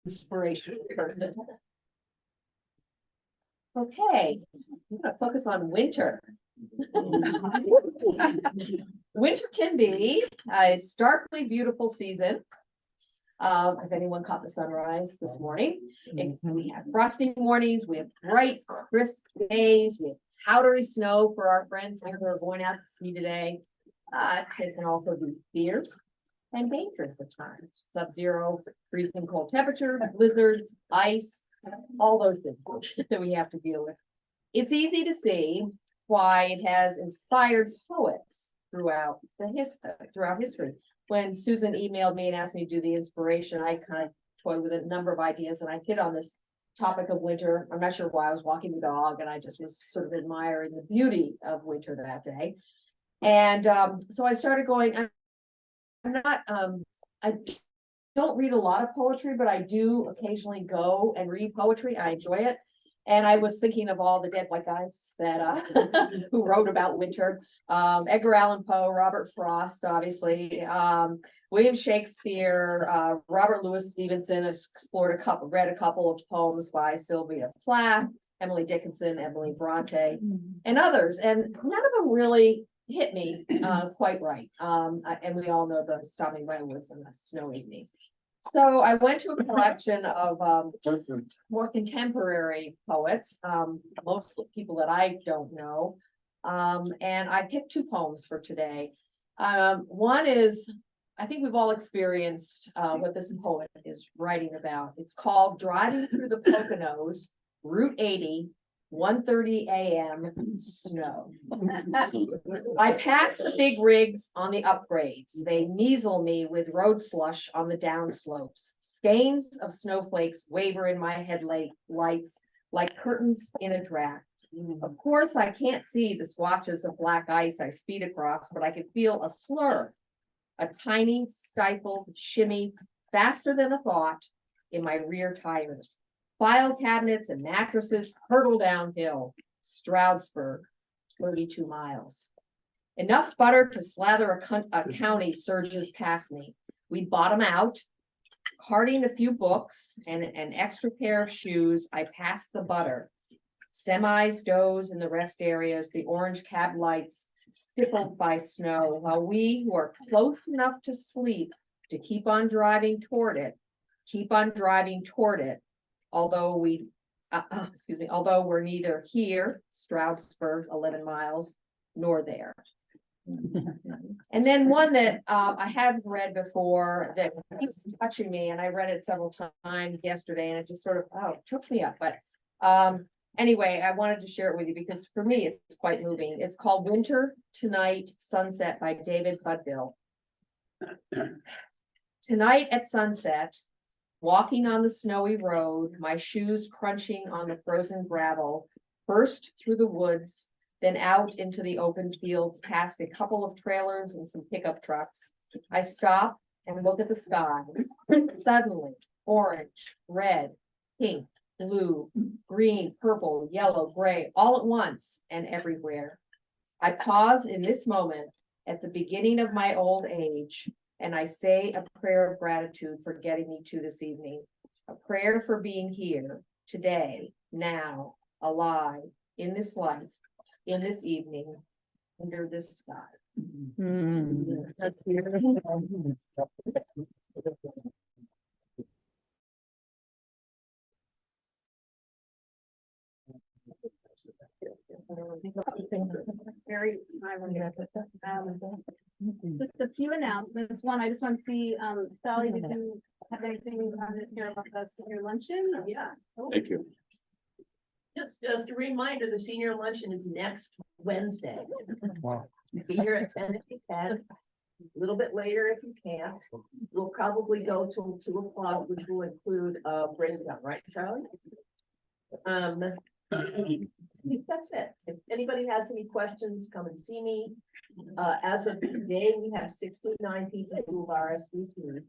inspirational person. Okay, I'm gonna focus on winter. Winter can be a starkly beautiful season. If anyone caught the sunrise this morning, we have frosty mornings, we have bright, crisp days, we have powdery snow for our friends who are going out to ski today. It can also be fierce and dangerous at times. Sub-zero, freezing cold temperature, blizzards, ice, all those things that we have to deal with. It's easy to see why it has inspired poets throughout history. When Susan emailed me and asked me to do the inspiration, I kind of toyed with a number of ideas, and I hit on this topic of winter. I'm not sure why. I was walking the dog and I just was sort of admiring the beauty of winter that day. And so I started going, I don't read a lot of poetry, but I do occasionally go and read poetry. I enjoy it. And I was thinking of all the dead white guys that who wrote about winter. Edgar Allan Poe, Robert Frost, obviously, William Shakespeare, Robert Louis Stevenson has read a couple of poems by Sylvia Plath, Emily Dickinson, Emily Bronte, and others. And none of them really hit me quite right. And we all know the Stopping by the Woods and the Snow Evening. So I went to a collection of more contemporary poets, mostly people that I don't know. And I picked two poems for today. One is, I think we've all experienced what this poet is writing about. It's called Driving Through the Poconos, Route 80, 1:30 a.m. snow. I pass the big rigs on the upgrades. They measle me with road slush on the downslopes. Skeins of snowflakes waver in my headlights like curtains in a draft. Of course, I can't see the swatches of black ice I speed across, but I can feel a slur, a tiny stifled shimmy faster than a thought in my rear tires. File cabinets and mattresses hurtle downhill. Stroudsburg, 32 miles. Enough butter to slather a county surges past me. We bottom out, carting a few books and an extra pair of shoes. I pass the butter. Semis doze in the rest areas, the orange cab lights stippled by snow, while we who are close enough to sleep to keep on driving toward it, although we're neither here, Stroudsburg, 11 miles, nor there. And then one that I hadn't read before that keeps touching me, and I read it several times yesterday, and it just sort of trips me up. But anyway, I wanted to share it with you because for me it's quite moving. It's called Winter Tonight Sunset by David Budville. Tonight at sunset, walking on the snowy road, my shoes crunching on the frozen gravel, first through the woods, then out into the open fields, past a couple of trailers and some pickup trucks. I stop and look at the sky. Suddenly, orange, red, pink, blue, green, purple, yellow, gray, all at once and everywhere. I pause in this moment at the beginning of my old age, and I say a prayer of gratitude for getting me to this evening, a prayer for being here today, now, alive, in this life, in this evening, under this sky. That's beautiful. Very just a few announcements. One, I just want to see, Sally, did you have anything you wanted to hear about the senior luncheon? Yeah. Thank you. Just a reminder, the senior luncheon is next Wednesday. Wow. Be here at 10 if you can, a little bit later if you can't. We'll probably go till 2 o'clock, which will include breakdown, right, Charlie? I think that's it. If anybody has any questions, come and see me. As of today, we have 69 people who have RSVP'd.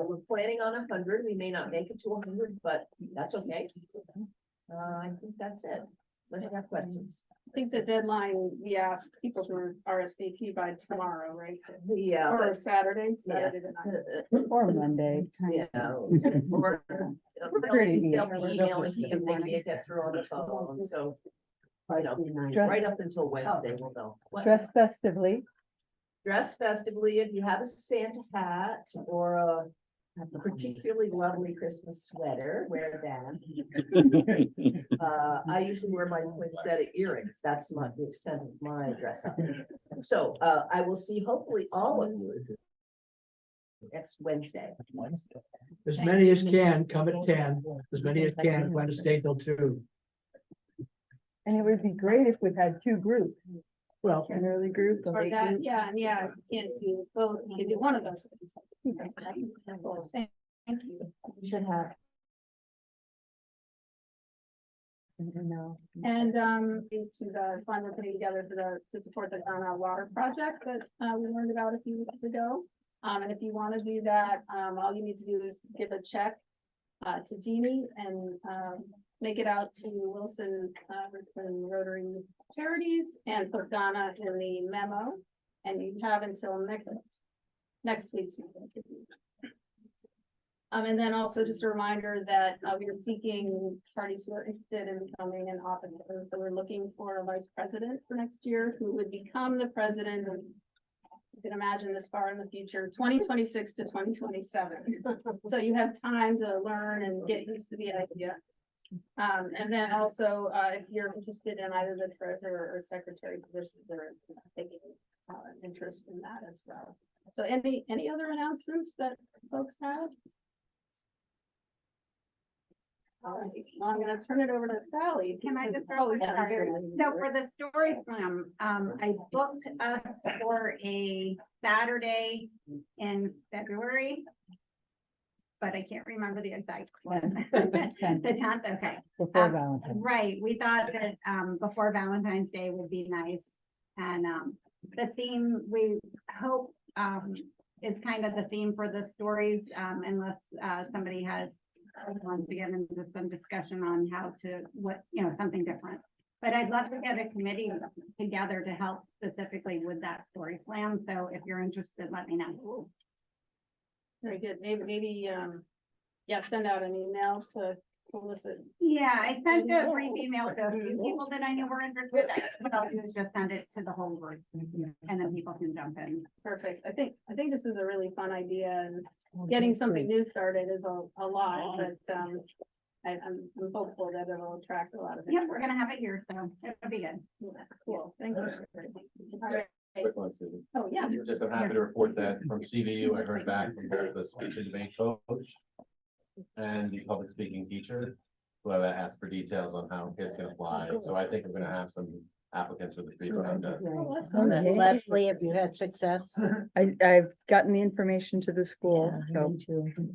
We're planning on 100. We may not make it to 100, but that's okay. I think that's it. Unless you have questions. I think the deadline, we asked people to RSVP by tomorrow, right? Yeah. Or Saturday, Yeah. Saturday the 9th. Or Monday. Yeah. Or they'll be emailing you, they can't get through on the phone, so, you know, Dress- right up until Wednesday, we'll know. What? Dress festively. Dress festively, if you have a Santa hat or a particularly lovely Christmas sweater, wear that. I usually wear my poinsettia earrings, that's the extent of my dress up. So, I will see hopefully all of you next Wednesday. As many as can, come at 10, as many as can, plan to stay till 2. And it would be great if we had two groups, Well, an early group. a Or late that, group. yeah, and yeah, you can't do both, you can do one of those. Cool, Thank you. You should have. No. And into the fund we're putting together to support the Ghana water project that we learned about a few weeks ago. And if you want to do that, all you need to do is give a check to Jeannie and make it out to Williston-Richmond Rotary Charities and put Ghana in the memo. And you have until next week's meeting. And then also just a reminder that we are seeking parties who are interested in becoming an officer. So we're looking for a vice president for next year who would become the president of, you can imagine this far in the future, 2026 to 2027. So you have time to learn and get used to the idea. And then also, if you're interested in either the treasurer or secretary positions, they're taking interest in that as well. So any other announcements that folks have? All right, well, I'm gonna turn it over to Sally. Can I just Oh, throw yeah. So for the story slam, I booked us for a Saturday in February. But I can't remember the exact one. The 10th, okay. Before Valentine's. Right, we thought that before Valentine's Day would be nice. And the theme we hope is kind of the theme for the stories, unless somebody wants to get into some discussion on how to, something different. But I'd love to get a committee together to help specifically with that story slam. So if you're interested, let me know. Very good. Maybe, yeah, send out an email to solicit. Yeah, I sent a brief email to a few people that I knew were interested. What I'll do is just send it to the whole group and then people can jump in. Perfect. I think this is a really fun idea, and getting something new started is a lot, but I'm hopeful that it'll attract a lot of. Yeah, we're gonna have it here, so it'll be good. Cool. Thank you. All right. Quick one, Susan. Oh, yeah. Just I'm happy to report that from CVU, I heard back from both the speech and debate coach and the public speaking teacher, who have asked for details on how kids can apply. So I think we're gonna have some applicants for the free contest. Oh, that's Oh, good. yeah. Leslie, have you had success? I've gotten the information to the school, so,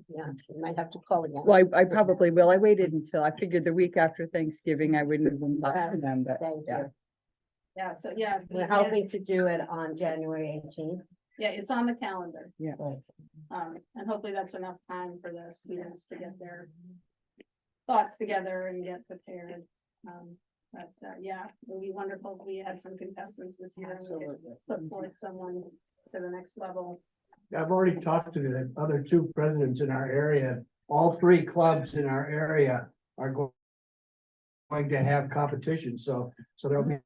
Yeah, you might have to call again. well, I probably will. I waited until, I figured the week after Thanksgiving, I wouldn't even talk to them, but Thank yeah. you. Yeah, so yeah. We're hoping to do it on January 18th. Yeah, it's on the calendar. Yeah. And hopefully that's enough time for the students to get their thoughts together and get prepared. But yeah, it would be wonderful if we had some contestants this year and we could put forth someone to the next level. I've already talked to the other 2 presidents in our area. All 3 clubs in our area are going to have competition, so there'll be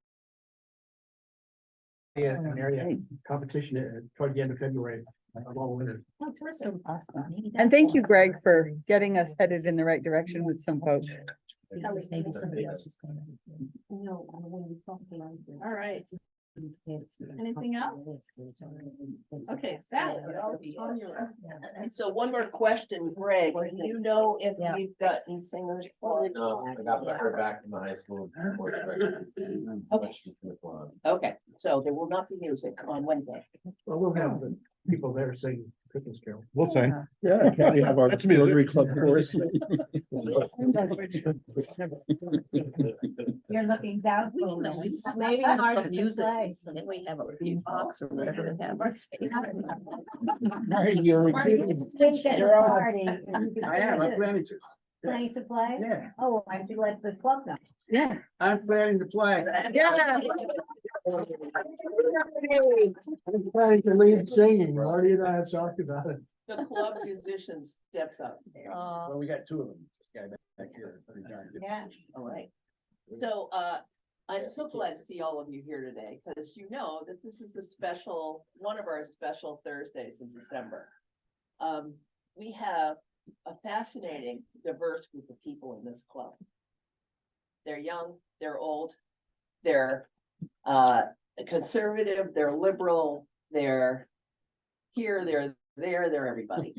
an area competition toward the end of February. Of all winners. Oh, terrific. Awesome. And thank you, Greg, for getting us headed in the right direction with some folks. That was maybe somebody else is going to. No, when we talk about. All right. Anything else? Okay, Sally. on your- And so one more question, Greg, do you know if Yeah. we've gotten singers? for it? No, I heard back from the high school. board director. Questions from the club. Okay, so there will not be music on Wednesday. Well, we'll have the people there singing Christmas Carol. We'll sing. Yeah. Yeah, we have our That's music. Rotary Club chorus. You're looking doubtful. Maybe Some Marty can music. play. If we have a few box or whatever they have. Marty, you're Marty, recruiting. Think that You're on. Marty. I am, I'm planning to. planning to play? Yeah, Oh, I should let the club know. Yeah. I'm planning to play. Yeah. I'm planning to lead singing. Marty and I have talked about it. The club musician steps up. Well, we got two of them. This guy back here. Yeah. All right. So, I'm so glad to see all of you here today, because you know that this is a special, one of our special Thursdays in December. We have a fascinating, diverse group of people in this club. They're young, they're old, they're, conservative, they're liberal, they're here, they're there, they're everybody.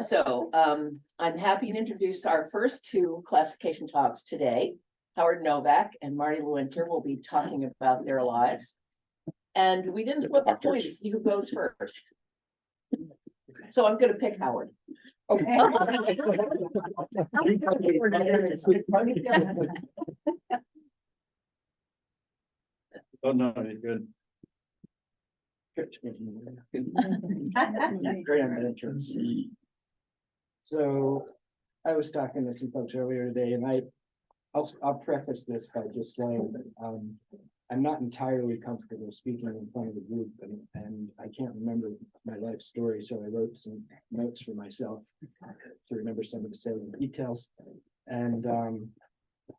So, I'm happy to introduce our first two classification talks today. Howard Novak and Marty LeWinter will be talking about their lives. And we didn't flip a coin to see who goes first. So I'm gonna pick Howard. Okay. Oh, no, you're good. Great on that entrance. So I was talking to some folks earlier today and I'll preface this by just saying that, I'm not entirely comfortable speaking in front of the group and I can't remember my life story. So I wrote some notes for myself to remember some of the salient details. And,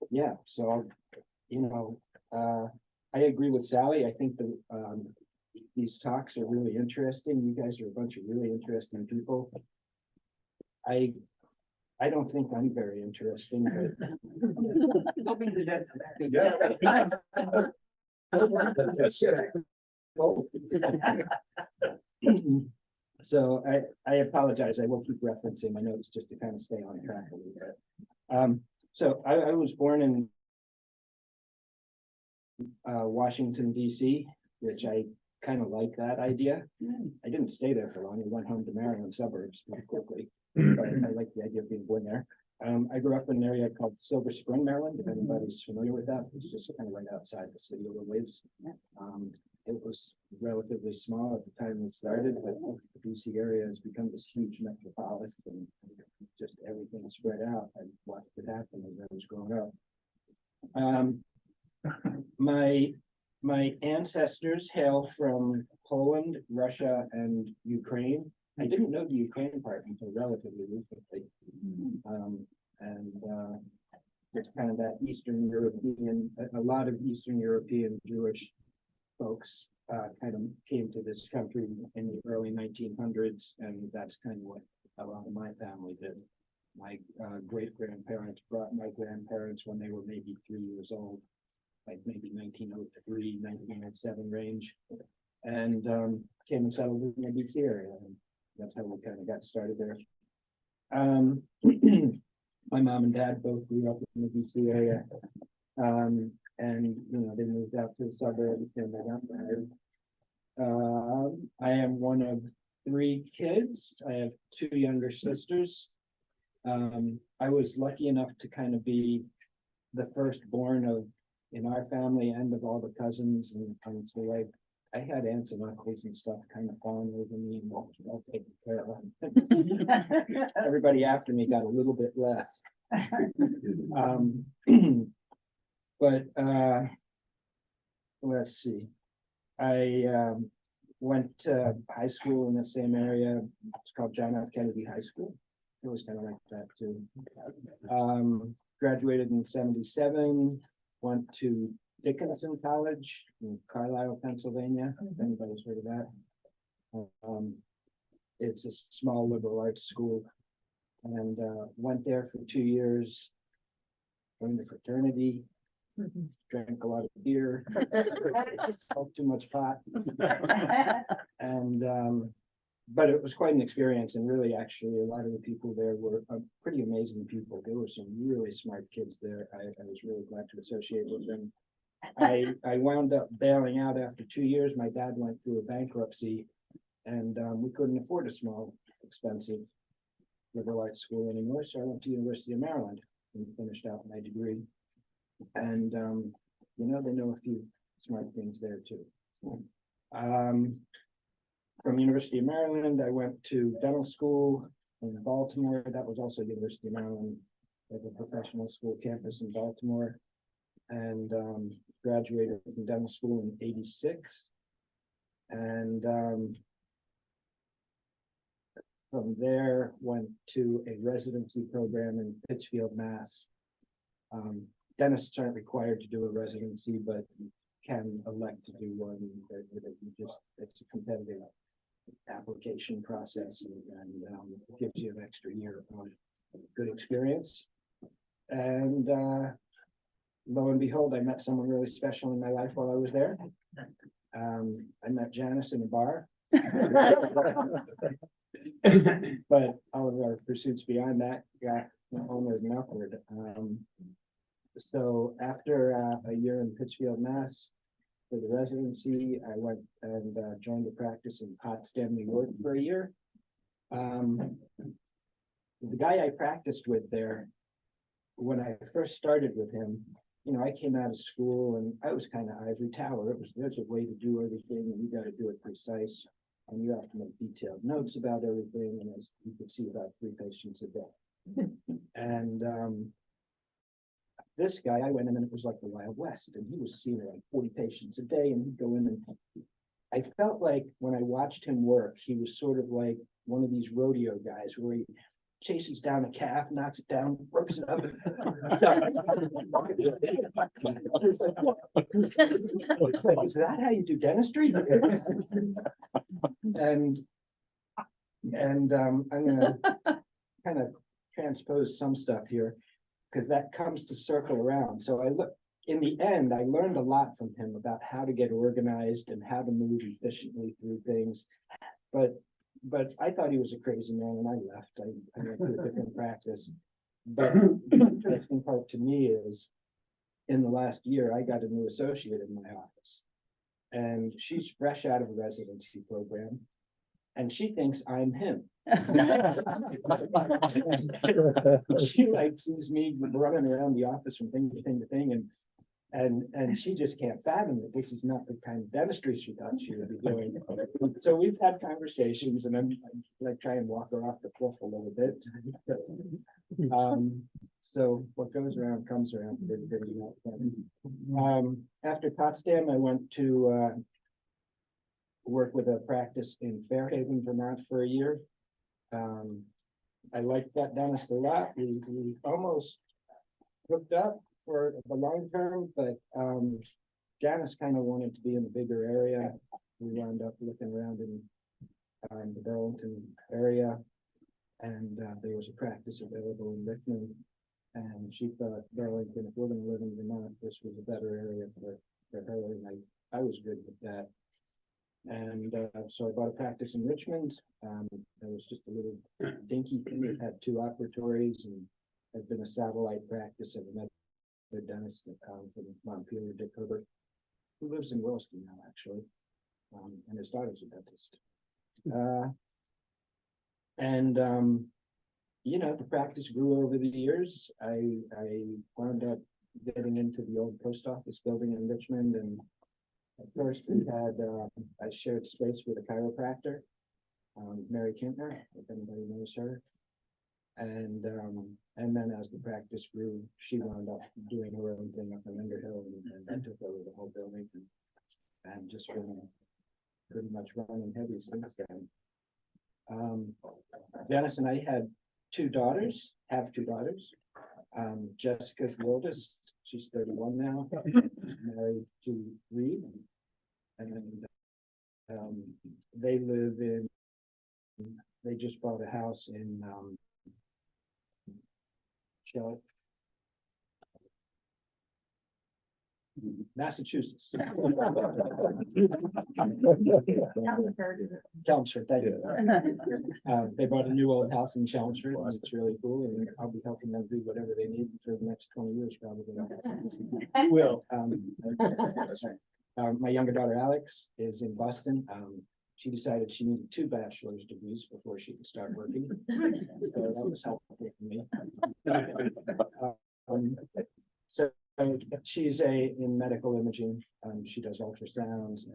yeah, so, I agree with Sally. I think that, these talks are really interesting. You guys are a bunch of really interesting people. I don't think I'm very interesting, but. So I apologize. I will keep referencing my notes just to kind of stay on track a little bit. So I was born in Washington, DC, which I kind of like that idea. I didn't stay there for long. I went home to Maryland suburbs pretty quickly, but I like the idea of being born there. I grew up in an area called Silver Spring, Maryland, if anybody's familiar with that. It's just kind of right outside the city of Liz. It was relatively small at the time we started, but the DC area has become this huge metropolis and just everything spread out. I watched it happen as I was growing up. My ancestors hail from Poland, Russia, and Ukraine. I didn't know the Ukraine part until relatively recently. It's kind of that Eastern European, a lot of Eastern European Jewish folks kind of came to this country in the early 1900s, and that's kind of what a lot of my family did. My great-grandparents brought my grandparents when they were maybe 3 years old, like maybe 1903, 1907 range, and came and settled in the DC area. And that's how we kind of got started there. My mom and dad both grew up in the DC area, and they moved out to the suburbs and they got married. I am one of 3 kids. I have 2 younger sisters. I was lucky enough to kind of be the firstborn of in our family and of all the cousins, and so I had aunts and uncles and stuff kind of falling over me and all taken care of. Everybody after me got a little bit less. But let's see. I went to high school in the same area. It's called John F. Kennedy High School. It was kind of like that too. Graduated in '77. Went to Dickinson College in Carlisle, Pennsylvania. If anybody's heard of that. It's a small liberal arts school, and went there for 2 years. Joined the fraternity, drank a lot of beer, smoked too much pot, and but it was quite an experience. And really, actually, a lot of the people there were pretty amazing people. There were some really smart kids there. I was really glad to associate with them. I wound up bailing out after 2 years. My dad went through a bankruptcy, and we couldn't afford a small, expensive liberal arts school anymore. So I went to University of Maryland and finished out my degree. And they know a few smart things there too. From University of Maryland, I went to dental school, in Baltimore. That was also University of Maryland, like a professional school campus in Baltimore. And graduated from dental school in '86. And from there went to a residency program in Pittsfield, Mass. Dentists aren't required to do a residency, but can elect to do one. It's a competitive application process, and it gives you an extra year of good experience. And lo and behold, I met someone really special in my life while I was there. I met Janice in a bar. But all of our pursuits beyond that got onward and upward. So after a year in Pittsfield, Mass, for the residency, I went and joined the practice in Potsdam, New York for a year. The guy I practiced with there, when I first started with him, you know, I came out of school and I was kind of ivory tower. There's a way to do everything, and you got to do it precise, and you have to make detailed notes about everything. And as you could see, about 3 patients a day. And this guy, I went in and it was like the Wild West, and he was seeing like 40 patients a day, and he'd go in and I felt like when I watched him work, he was sort of like one of these rodeo guys where he chases down a calf, knocks it down, rips it up. It's like, is that how you do dentistry? And I'm gonna kind of transpose some stuff here, because that comes to circle around. So in the end, I learned a lot from him about how to get organized and how to move efficiently through things. But I thought he was a crazy man, and I left. I went to a different practice. But the interesting part to me is, in the last year, I got a new associate in my office, and she's fresh out of a residency program, and she thinks I'm him. She like sees me running around the office from thing to thing to thing, and she just can't fathom that this is not the kind of dentistry she thought she would be doing. So we've had conversations, and I'm like trying to walk her off the cliff a little bit. So what goes around comes around. After Potsdam, I went to work with a practice in Fairhaven, Vermont for a year. I liked that dentist a lot. We almost hooked up for the long term, but Janice kind of wanted to be in the bigger area. We wound up looking around in the Burlington area, and there was a practice available in Richmond, and she thought Burlington, if we're going to live in Vermont, this was a better area for her, and I was good with that. And so I bought a practice in Richmond. It was just a little dinky thing. It had 2 operatories, and had been a satellite practice of another dentist from Montpelier, Dick Herbert, who lives in Williston now, actually, and his daughter's a dentist. You know, the practice grew over the years. I wound up getting into the old post office building in Richmond, and at first we had I shared space with a chiropractor, Mary Kintner, if anybody knows her. And then as the practice grew, she wound up doing her own thing up in Underhill, and I took over the whole building, and just been pretty much running heavy since then. Janice and I had 2 daughters, have 2 daughters. Jessica's the oldest, she's 31 now, married to Reed, and they just bought a house in Massachusetts. Chelmsford, thank you. They bought a new old house in Chelmsford, and it's really cool, and I'll be helping them do whatever they need for the next 20 years, probably. Will. My younger daughter, Alex, is in Boston. She decided she needed 2 bachelor's degrees before she could start working. So that was helpful for me. So she's in medical imaging. She does ultrasounds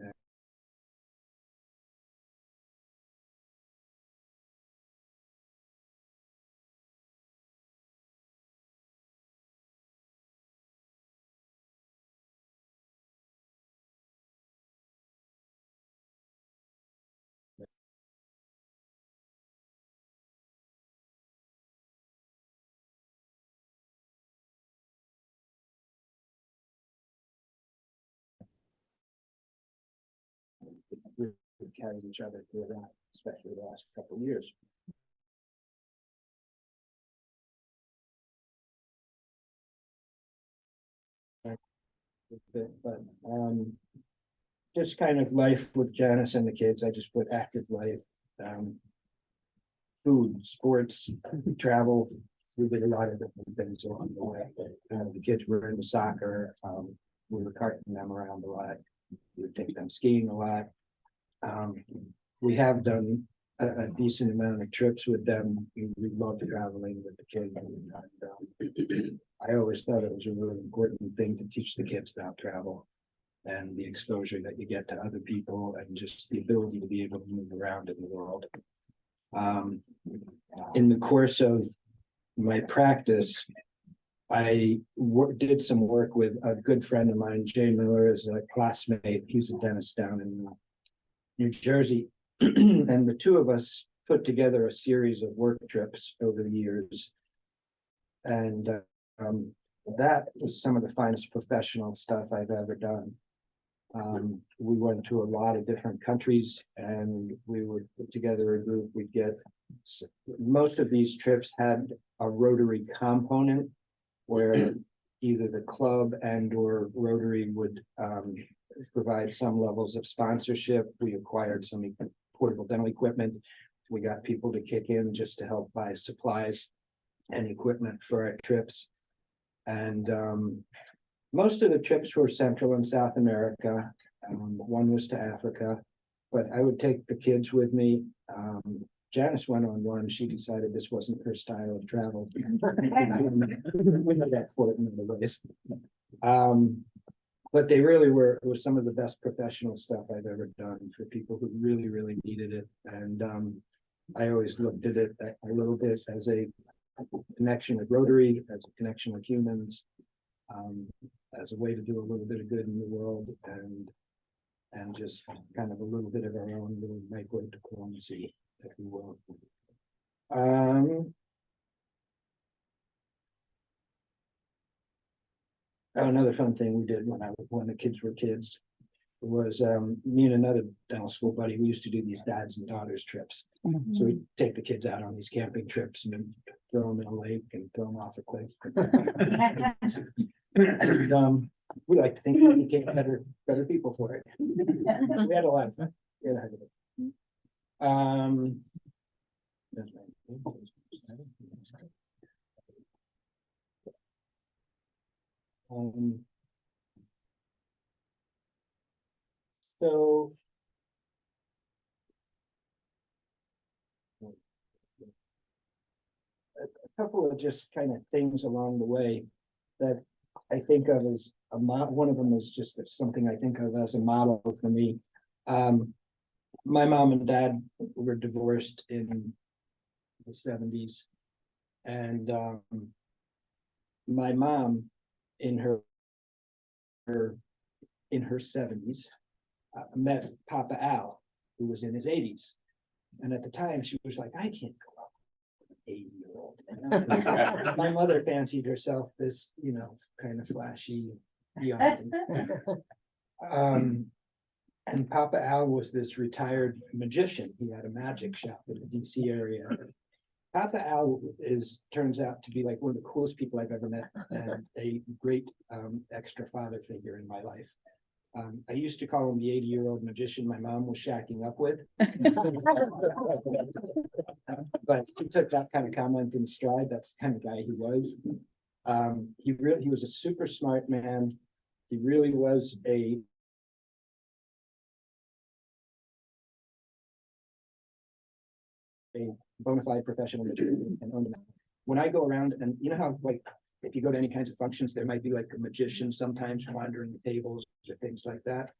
we carried each other through that, especially the last couple of years. But, just kind of life with Janice and the kids, I just put active life, food, sports, travel, we did a lot of different things along the way. The kids were into soccer, we were carting them around a lot, we would take them skiing a lot. We have done a decent amount of trips with them, we love traveling with the kids. And, I always thought it was a really important thing to teach the kids about travel and the exposure that you get to other people and just the ability to be able to move around in the world. In the course of my practice, I did some work with a good friend of mine, Jay Miller, is a classmate. He's a dentist down in New Jersey. And the two of us put together a series of work trips over the years. And that was some of the finest professional stuff I've ever done. We went to a lot of different countries and we would put together a group. We'd get, most of these trips had a Rotary component where either the club and or Rotary would provide some levels of sponsorship. We acquired some portable dental equipment. We got people to kick in just to help buy supplies and equipment for our trips. And most of the trips were Central and South America. One was to Africa, but I would take the kids with me. Janice went on one. She decided this wasn't her style of travel. We know that for it in other ways. But they really were, it was some of the best professional stuff I've ever done for people who really, really needed it. And I always looked at it a little bit as a connection with Rotary, as a connection with humans, as a way to do a little bit of good in the world, and just kind of a little bit of our own little micro diplomacy, if you will. Another fun thing we did when the kids were kids was me and another dental school buddy, we used to do these dads and daughters trips. So we'd take the kids out on these camping trips and then throw them in a lake and throw them off a cliff. And, we like to think we became better people for it. We had a lot of fun. We had a heck of it. That's right. So a couple of just kind of things along the way that I think of as a model. One of them is just something I think of as a model for me. My mom and dad were divorced in the 70s, and my mom in her 70s met Papa Al, who was in his 80s. And at the time she was like, I can't go up with an 80-year-old. My mother fancied herself this, kind of flashy young. And Papa Al was this retired magician. He had a magic shop in the DC area. Papa Al turns out to be like one of the coolest people I've ever met, and a great extra father figure in my life. I used to call him the 80-year-old magician my mom was shacking up with. But he took that kind of comment in stride. That's the kind of guy he was. He was a super smart man. He really was a bona fide professional magician. And when I go around, and you know how, like, if you go to any kinds of functions, there might be like a magician sometimes wandering the tables or things like that.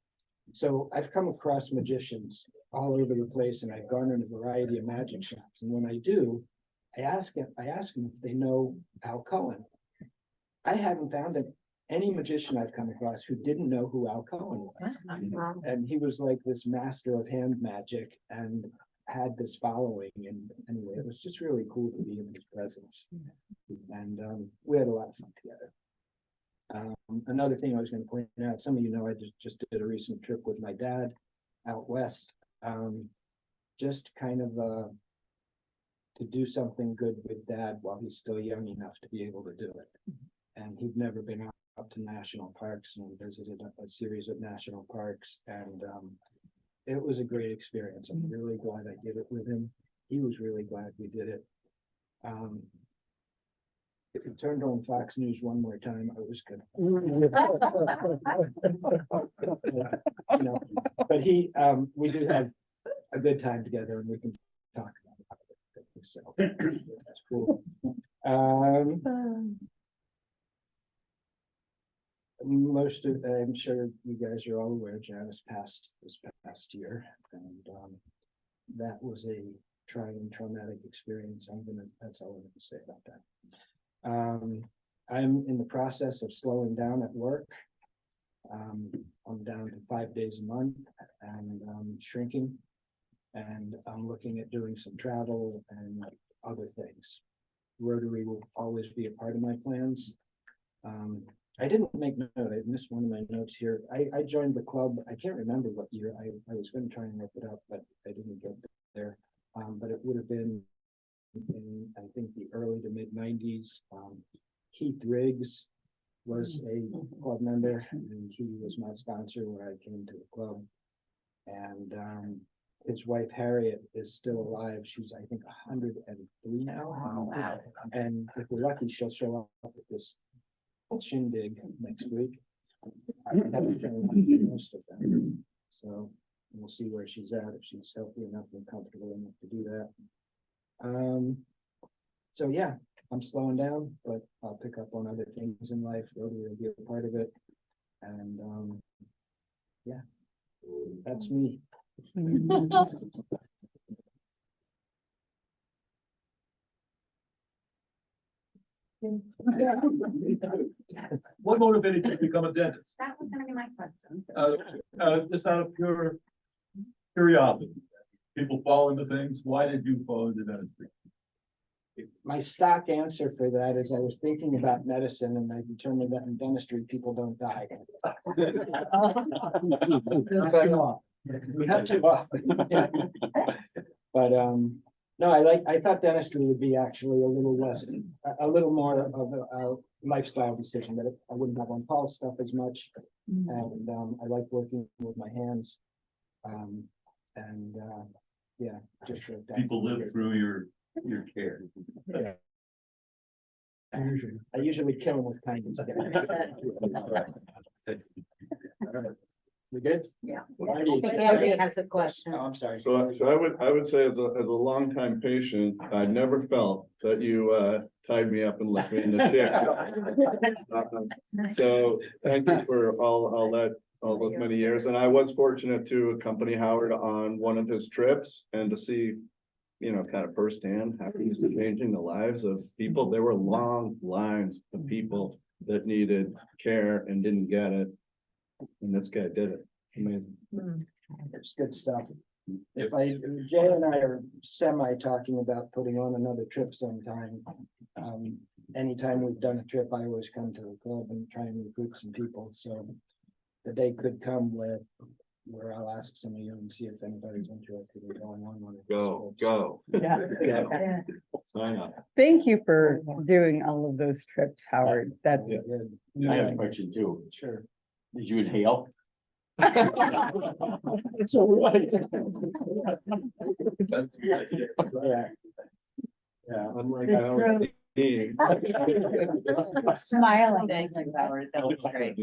So I've come across magicians all over the place, and I've gone in a variety of magic shops. And when I do, I ask them if they know Al Cohen. I haven't found any magician I've come across who didn't know who Al Cohen was. And he was like this master of hand magic and had this following. And anyway, it was just really cool to be in his presence. And we had a lot of fun together. Another thing I was going to point out, some of you know, I just did a recent trip with my dad out west. just kind of, to do something good with dad while he's still young enough to be able to do it. And he'd never been up to national parks, and we visited a series of national parks, and, it was a great experience. I'm really glad I did it with him. He was really glad we did it. If you turned on Fox News one more time, I was good. You know, but we did have a good time together, and we can talk about it. So that's cool. I'm sure you guys are all aware Janice passed this past year, and that was a trying, traumatic experience. That's all I'm gonna say about that. I'm in the process of slowing down at work. I'm down to 5 days a month and shrinking, and I'm looking at doing some travel and other things. Rotary will always be a part of my plans. I didn't make note, I missed one of my notes here. I joined the club, I can't remember what year, I was gonna try and look it up, but I didn't get there. But it would have been in, I think, the early to mid '90s. Keith Riggs was a club member, and he was my sponsor when I came to the club. And his wife Harriet is still alive. She's, I think, 103 now. Wow. And if we're lucky, she'll show up at this shindig next week. I haven't been most of them, so we'll see where she's at, if she's healthy enough and comfortable enough to do that. So yeah, I'm slowing down, but I'll pick up on other things in life. Rotary will be a part of it, and yeah, that's me. What motivated you to become a dentist? That was gonna be my question. Just out of pure curiosity. People fall into things. Why did you fall into dentistry? My stock answer for that is I was thinking about medicine, and I determined that in dentistry, people don't die. Not too often. But no, I thought dentistry would be actually a little less, a little more of a lifestyle decision, that I wouldn't have on call stuff as much. And I like working with my hands. And yeah, just like that. People live through your care. Yeah. I usually kill them with kindness. We good? Yeah. Marty, Andy has a question. Oh, I'm sorry. So I would say as a longtime patient, I never felt that you tied me up and left me in the chair. So thank you for all those many years. And I was fortunate to accompany Howard on one of his trips and to see, kind of firsthand how he's changing the lives of people. There were long lines of people that needed care and didn't get it. And this guy did it. Amazing. It's good stuff. Jay and I are talking about putting on another trip sometime. Anytime we've done a trip, I always come to the club and try and recruit some people. So the day could come where I'll ask some of you and see if anybody's interested in going on one. Go. Yeah. Sign up. Thank you for doing all of those trips, Howard. That's. Yeah. I have a question too. Sure. Did you inhale? It's all right. Yeah. Yeah, unlike I already. Smiling. Thank you, Howard. That was great.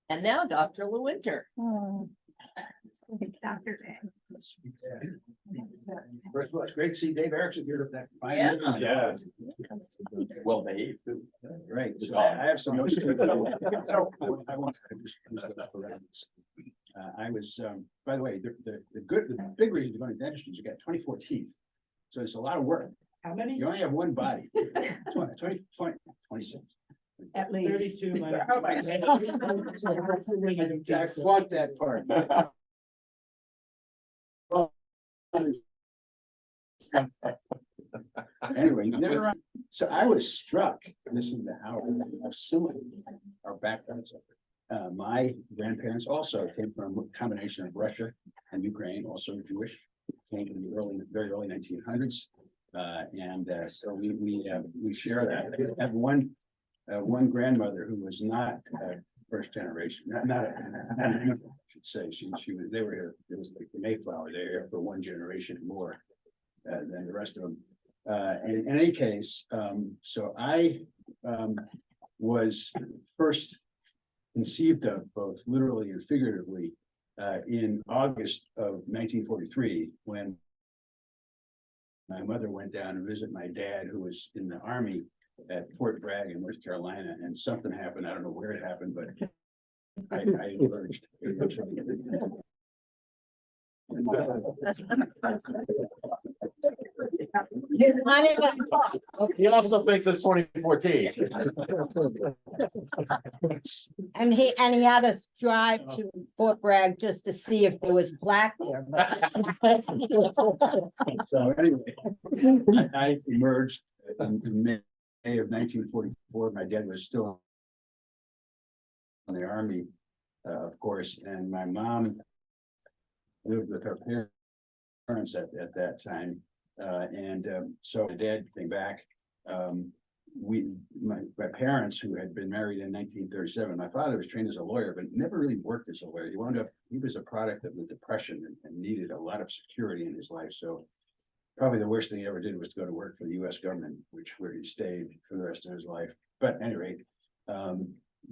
And now Dr. LeWinter. Dr. J. First of all, it's great to see Dave Erickson here with that. fine Yeah. living. Yeah. Well behaved. Right, so I have some notes. I want to use that for reference. I was, by the way, the big reason to go to dentistry is you got 24 teeth. So it's a lot of work. How many? You only have one body. 26. At least. 32. Oh my God. I fought that part. Anyway, so I was struck, listening to Howard, how similar our backgrounds are. my grandparents also came from a combination of Russia and Ukraine, also Jewish, came in the very early 1900s. So we share that. I have one grandmother who was not first generation, I should say, they were here, it was like the Mayflower, they were here for one generation more than the rest of them. In any case, so I was first conceived of both literally and figuratively in August of 1943, when my mother went down to visit my dad, who was in the Army at Fort Bragg in North Carolina, and something happened. I don't know where it happened, but I emerged. He also thinks it's 2014. And he had us drive to Fort Bragg just to see if there was black there. So anyway, I emerged in May of 1944. My dad was still in the Army, of course, and my mom lived with her parents at that time. So my dad came back. My parents, who had been married in 1937, my father was trained as a lawyer, but never really worked as a lawyer. He was a product of the Depression and needed a lot of security in his life. So probably the worst thing he ever did was to go to work for the US government, where he stayed for the rest of his life. But at any rate,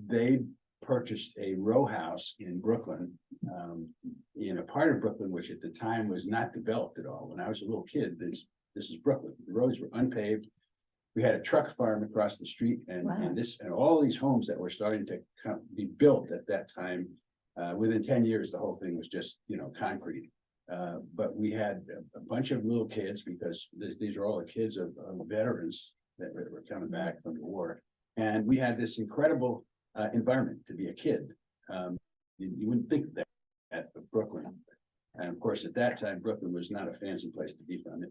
they purchased a row house in Brooklyn, in a part of Brooklyn, which at the time was not developed at all. When I was a little kid, this is Brooklyn. The roads were unpaved. We had a truck farm across the street, and all these homes that were starting to be built at that time. Within 10 years, the whole thing was just, concrete. But we had a bunch of little kids, because these are all the kids of veterans that were coming back from the war. And we had this incredible environment to be a kid. You wouldn't think that at Brooklyn. And of course, at that time, Brooklyn was not a fancy place to be from.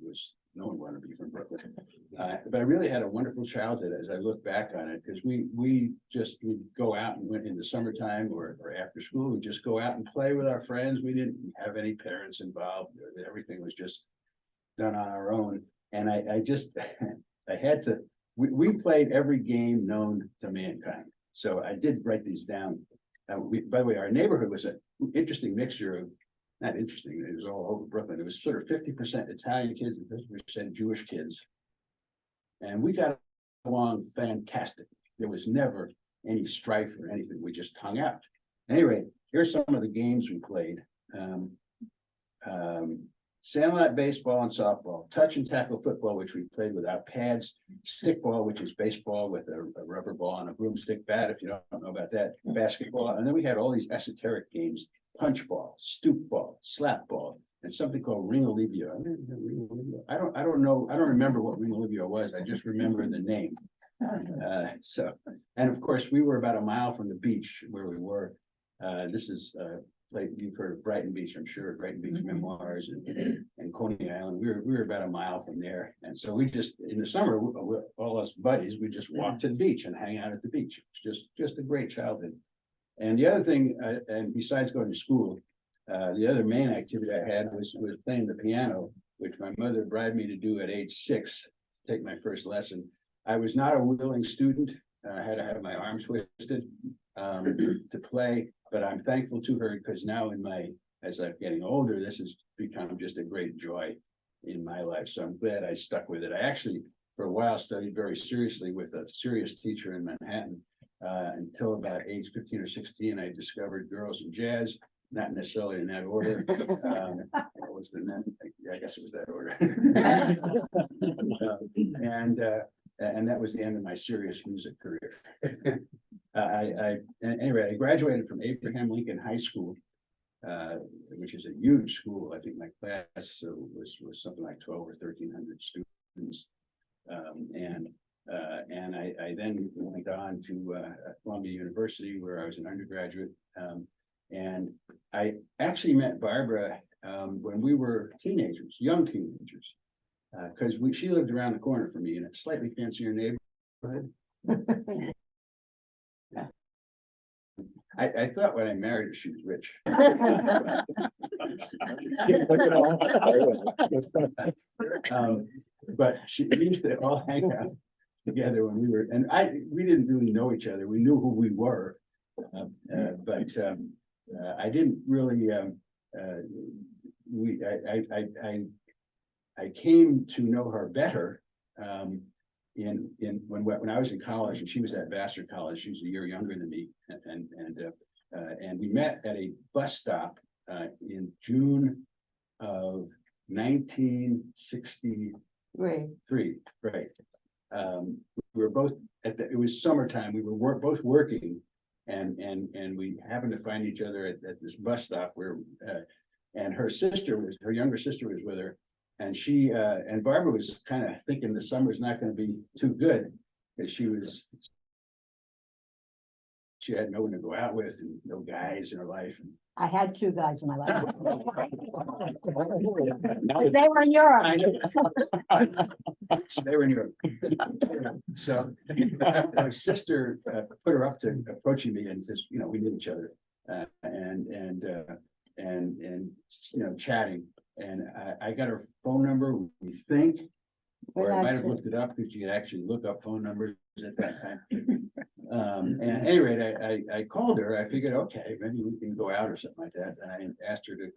No one wanted to be from Brooklyn. But I really had a wonderful childhood as I look back on it, because we'd go out and went in the summertime or after school, we'd just go out and play with our friends. We didn't have any parents involved. Everything was just done on our own. And I had to, we played every game known to mankind. So I did write these down. By the way, our neighborhood was an interesting mixture of, not interesting, it was all over Brooklyn. It was sort of 50% Italian kids and 50% Jewish kids. And we got along fantastic. There was never any strife or anything. We just hung out. Anyway, here's some of the games we played. Sandlot baseball and softball, touch and tackle football, which we played without pads, stickball, which is baseball with a rubber ball and a broomstick bat, if you don't know about that, basketball. And then we had all these esoteric games, punch ball, stoop ball, slap ball, and something called ring olivia. I don't know, I don't remember what ring olivia was. I just remember the name. And of course, we were about a mile from the beach where we were. This is like you've heard of Brighton Beach, I'm sure, Brighton Beach Memoirs and Coney Island. We were about a mile from there. And so we just, in the summer, all us buddies, we just walk to the beach and hang out at the beach. It's just a great childhood. And the other thing, and besides going to school, the other main activity I had was playing the piano, which my mother bribed me to do at age 6, take my first lesson. I was not a willing student. I had to have my arms twisted to play, but I'm thankful to her, because now as I'm getting older, this has become just a great joy in my life. So I'm glad I stuck with it. I actually, for a while, studied very seriously with a serious teacher in Manhattan until about age 15 or 16. I discovered girls and jazz, not necessarily in that order. I guess it was that order. And that was the end of my serious music career. Anyway, I graduated from Abraham Lincoln High School, which is a huge school. I think my class was something like 12 or 1,300 students. And I then went on to Columbia University, where I was an undergraduate. And I actually met Barbara when we were teenagers, young teenagers, because she lived around the corner from me in a slightly fancier neighborhood. I thought when I married her, she was rich. But we used to all hang out together when we were, and we didn't really know each other. We knew who we were. But I didn't really, I came to know her better. When I was in college and she was at Vassar College, she was a year younger than me, and we met at a bus stop in June of 1963. Right. We were both it was summertime. We were both working, and we happened to find each other at this bus stop where, and her younger sister was with her. And and Barbara was kind of thinking the summer's not going to be too good, because she had no one to go out with and no guys in her life. I had 2 guys in my life. They were in Europe. I know. They were in Europe. So my sister put her up to approaching me, and just, we knew each other, and chatting. And I got her phone number, we think, or I might have looked it up because you could actually look up phone numbers at that time. And at any rate, I called her. I figured, okay, maybe we can go out or something like that. And I asked her to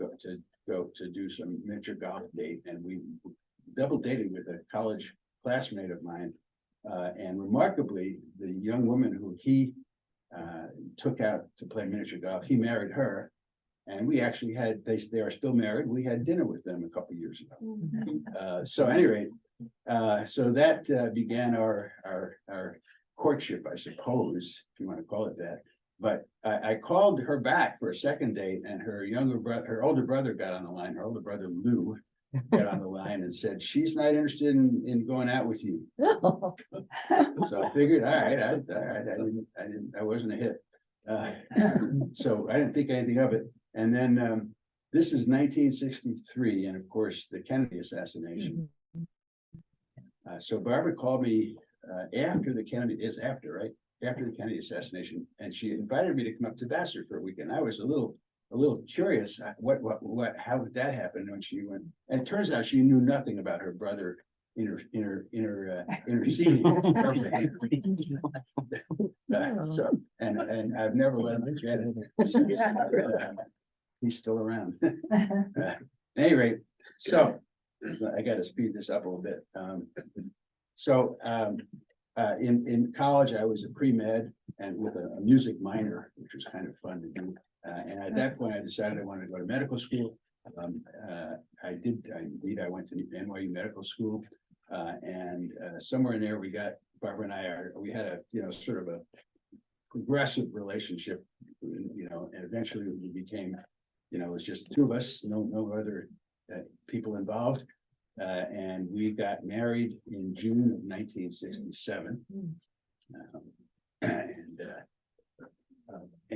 go to do some miniature golf date, and we double dated with a college classmate of mine. And remarkably, the young woman who he took out to play miniature golf, he married her. And we actually they are still married. We had dinner with them a couple of years ago. So at any rate, so that began our courtship, I suppose, if you want to call it that. But I called her back for a second date, and her older brother got on the line. Her older brother Lou got on the line and said, she's not interested in going out with you. So I figured, all right, I wasn't a hit. So I didn't think anything of it. And then this is 1963, and of course the Kennedy assassination. So Barbara called me after the Kennedy assassination, and she invited me to come up to Vassar for a weekend. I was a little curious how did that happen when she went, and it turns out she knew nothing about her brother interceding. So and I've never let him forget it. He's still around. At any rate, so I got to speed this up a little bit. In college, I was a pre-med and with a music minor, which was kind of fun to do. And at that point, I decided I wanted to go to medical school. I went to NYU Medical School, and somewhere in there, Barbara and I we had a sort of a progressive relationship, and eventually we became, it was just 2 of us, no other people involved. And we got married in June of 1967.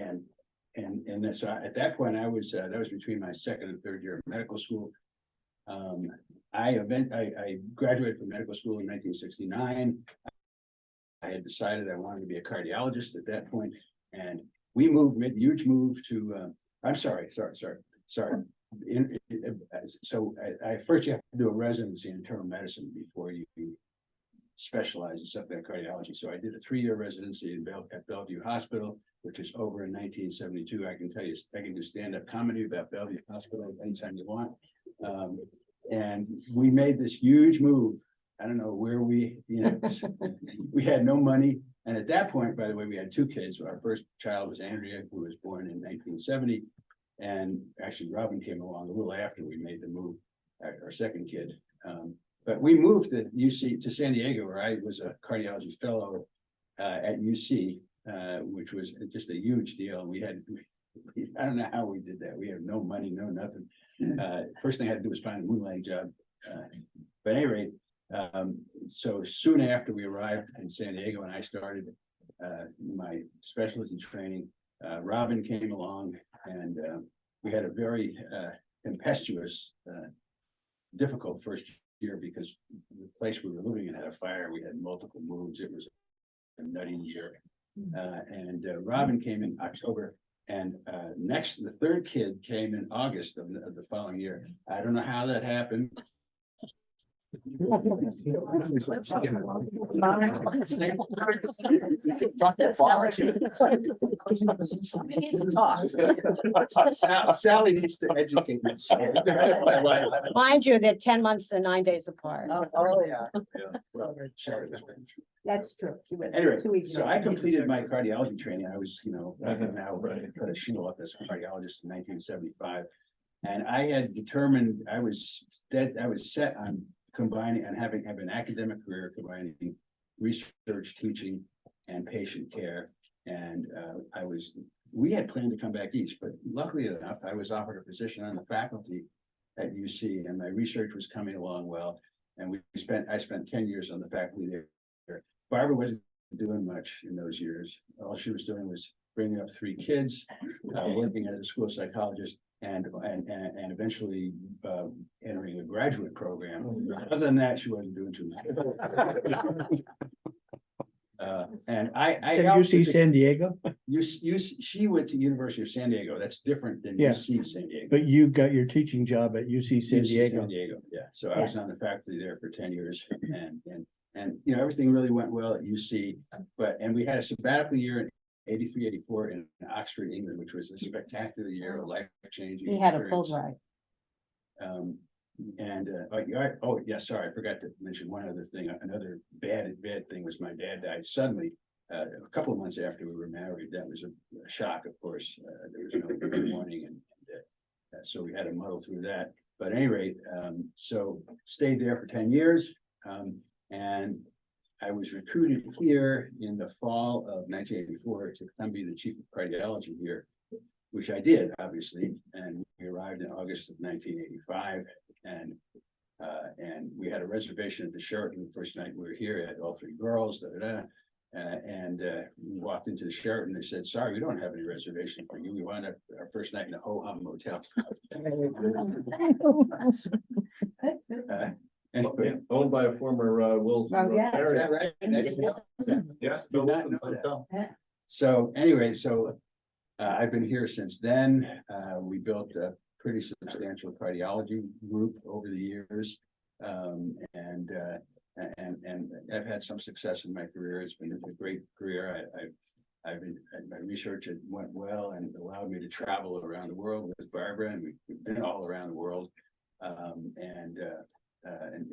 And so at that point, I was that was between my 2nd and 3rd year of medical school. I graduated from medical school in 1969. I had decided I wanted to be a cardiologist at that point, and we made a huge move to. I'm sorry. First you have to do a residency in internal medicine before you specialize in something like cardiology. So I did a 3-year residency at Bellevue Hospital, which is over in 1972. I can tell you, I can do stand-up comedy about Bellevue Hospital anytime you want. And we made this huge move. I don't know where we had no money. And at that point, by the way, we had 2 kids. Our first child was Andrea, who was born in 1970. And actually Robin came along a little after we made the move, our 2nd kid. But we moved to San Diego, where I was a cardiology fellow at UC, which was just a huge deal. I don't know how we did that. We had no money, no nothing. First thing I had to do was find a moonlighting job. But at any rate, so soon after we arrived in San Diego and I started my specialty training, Robin came along, and we had a very tempestuous, difficult first year because the place we were living in had a fire. We had multiple moves. It was a nutty year. And Robin came in October the third kid came in August of the following year. I don't know how that happened. Sally needs to educate me. Mind you, they're 10 months and 9 days apart. Oh, yeah. That's true. She was Anyway, 2 weeks so ago. I completed my cardiology training. I was, I have now put a shingle up as a cardiologist in 1975. And I had determined, I was set on combining and have an academic career combining research, teaching, and patient care. And we had planned to come back east, but luckily enough, I was offered a position on the faculty at UC, and my research was coming along well. And I spent 10 years on the faculty there. Barbara wasn't doing much in those years. All she was doing was bringing up 3 kids, working as a school psychologist, and eventually entering a graduate program. Other than that, she wasn't doing too much. And I UC San Diego, she went to University of San Diego. That's different than Yeah. UC San Diego. but you got your teaching job at UC San UC Diego. San Diego, yeah. So I was on the faculty there for 10 years and everything really went well at UC, and we had a sabbatical year in 83, 84 in Oxford, England, which was a spectacular year, a life-changing. He had a experience. full ride. Sorry, I forgot to mention one other thing. Another bad thing was my dad died suddenly. A couple of months after we were married. That was a shock, of course. There was no good warning, and so we had to muddle through that. But at any rate, so stayed there for 10 years. And I was recruited here in the fall of 1984 to come be the chief of cardiology here, which I did, obviously. And we arrived in August of 1985, and we had a reservation at the Sheraton the first night we were here. Had all 3 girls. We walked into the Sheraton. They said, "Sorry, we don't have any reservation for you. We wound up our first night in the Ho Hum Motel." Anyway, Owned by a former Wilson. Oh, yeah. is that right? Yeah. Did not know that. So anyway, I've been here since then. We built a pretty substantial cardiology group over the years. And I've had some success in my career. It's been a great career. My research went well and allowed me to travel around the world with Barbara, and we've been all around the world.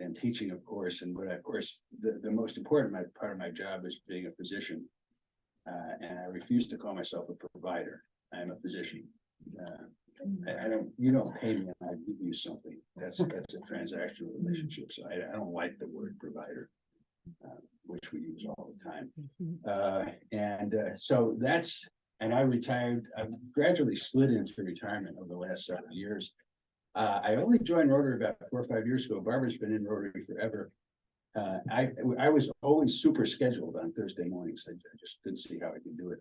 And teaching, of course, the most important part of my job is being a physician. And I refuse to call myself a provider. I'm a physician. You don't pay me, and I give you something. That's a transactional relationship. So I don't like the word provider, which we use all the time. And I retired. I gradually slid into retirement over the last several years. I only joined Rotary about 4 or 5 years ago. Barbara's been in Rotary forever. I was always super scheduled on Thursday mornings. I just couldn't see how I could do it.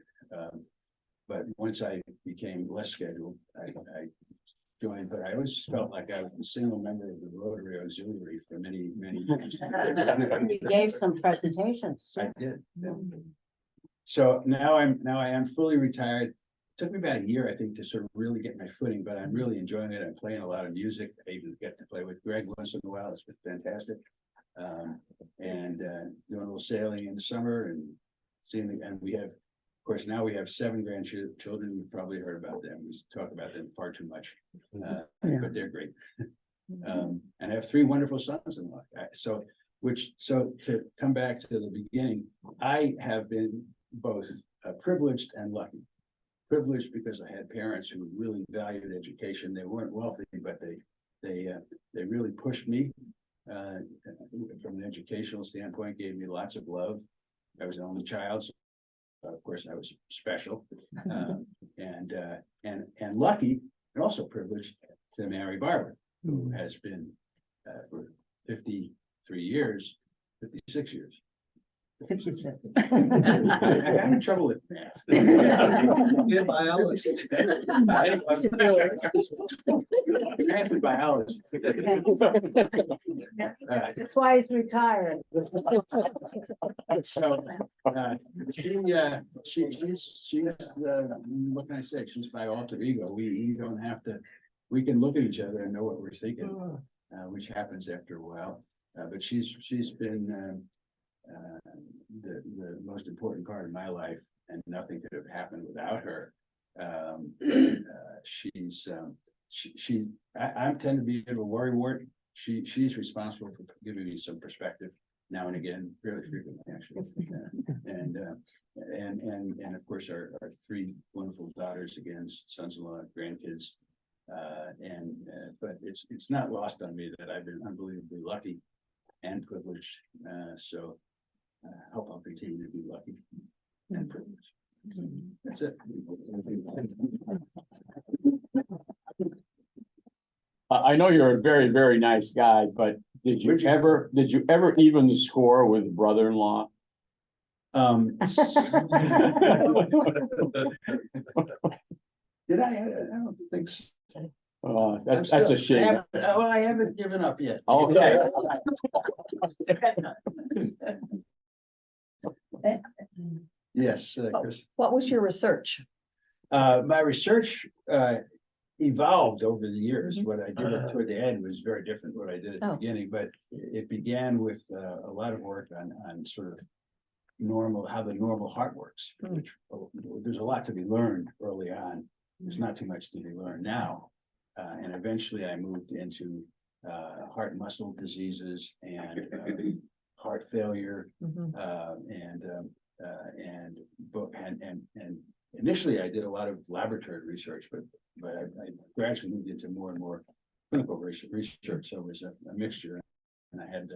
But once I became less scheduled, I joined, but I always felt like I was a single member of the Rotary Auxiliary for many, many years. You gave some presentations I too. did. Yeah. So now I am fully retired. Took me about a year, I think, to sort of really get my footing, but I'm really enjoying it. I'm playing a lot of music. I even get to play with Greg once in a while. It's been fantastic. And doing a little sailing in the summer and we have, of course, now we have 7 grandchildren. You've probably heard about them. We talk about them far too much, but they're great. And I have 3 wonderful sons-in-law. So to come back to the beginning, I have been both privileged and lucky. Privileged because I had parents who really valued education. They weren't wealthy, but they really pushed me from an educational standpoint, gave me lots of love. I was an only child, so of course I was special, and lucky and also privileged to marry Barbara, who has been for 56 years I'm having trouble with math. In biology. Math and biology. That's why he's retired. So, she's, what can I say? She's my alter ego. We don't have to, we can look at each other and know what we're thinking, which happens after a while. But she's been, the most important part of my life, and nothing could have happened without her. I tend to be a worrywart. She's responsible for giving me some perspective now and again, fairly frequently, actually. And of course, our three wonderful daughters, again, sons-in-law, grandkids. But it's not lost on me that I've been unbelievably lucky and privileged. So I hope I'll continue to be lucky and privileged. That's it. I know you're a very, very nice guy, but did you ever even the score with brother-in-law? Did I? I don't think so. That's a shame. I haven't given up yet. Okay. Yes, Chris. What was your research? My research evolved over the years. What I did toward the end was very different what I did at the beginning, but it began with a lot of work on sort of how the normal heart works, which there's a lot to be learned early on. There's not too much to be learned now. And eventually I moved into heart and muscle diseases and heart failure. And initially I did a lot of laboratory research, but I gradually moved into more and more clinical research. So it was a mixture, and I had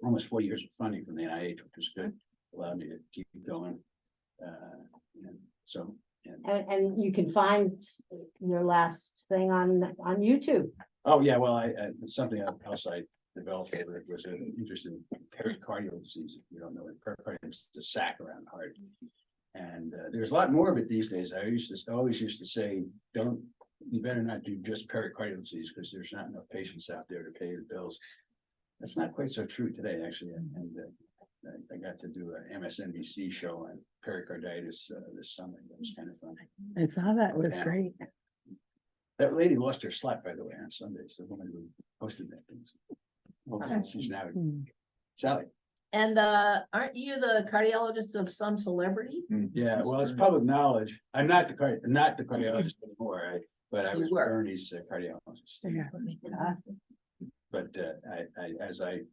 almost 4 years of funding from the NIH, which was good, allowed me to keep going. And you can find your last thing on YouTube. Oh, yeah, well, it's something else I developed over it was an interest in pericardial disease. If you don't know it, pericardium is the sac around the heart. And there's a lot more of it these days. I always used to say, you better not do just pericardial disease because there's not enough patients out there to pay the bills. That's not quite so true today, actually. And I got to do an MSNBC show on pericarditis this summer. That was kind of fun. I saw that, it was Yeah. great. That lady lost her slot, by the way, on Sundays. The woman who posted that thing. She's now Sally. And aren't you the cardiologist of some celebrity? Yeah, well, it's public knowledge. I'm not the cardiologist anymore, but I You was were. Bernie's cardiologist. Yeah. But as I,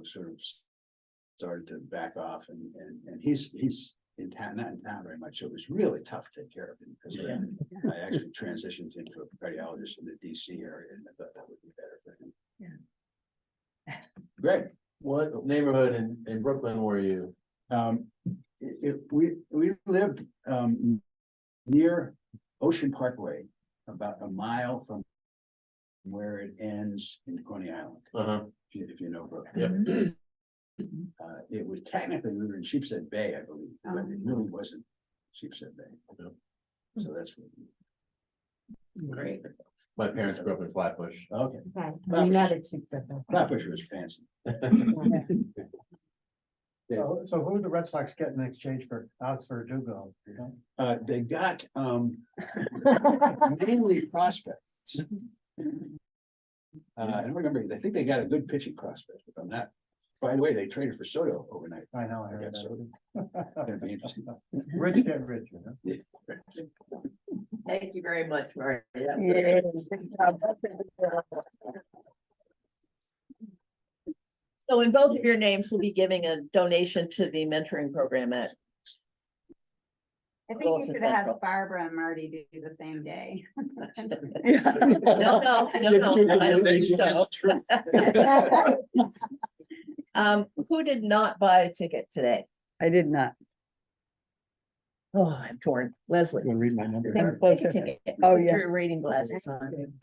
sort of started to back off, and he's in town, not in town very much, so it was really tough to take care of him because I actually transitioned into a cardiologist in the DC area, and I thought that would be better for him. Yeah. Great. What neighborhood in Brooklyn were you? We lived near Ocean Parkway, about a mile from where it ends in Coney Island, if you know Brooklyn. It was technically, we were in Sheepshead Bay, I believe, but it really wasn't Sheepshead Bay. So that's what. Great. My parents grew up in Flatbush. Okay. We never keep that. Flatbush was fancy. So who the Red Sox get in exchange for Oxford Dugo? They got mainly prospects. I don't remember, I think they got a good pitching prospect, if I'm not. By the way, they traded for Soto overnight. I know, I heard got Soto. that. That'd be interesting. Rich get rich, you know? Yeah. Thank you very much, Marty. Yeah. So in both of your names, we'll be giving a donation to the mentoring program at. I think you Williston should have Central. had Barbara and Marty do the same day. No, I don't think so. Who did not buy a ticket today? I did not. Oh, I'm torn. Leslie. Read my number. Take a ticket. Oh, Put yeah. your reading glasses on.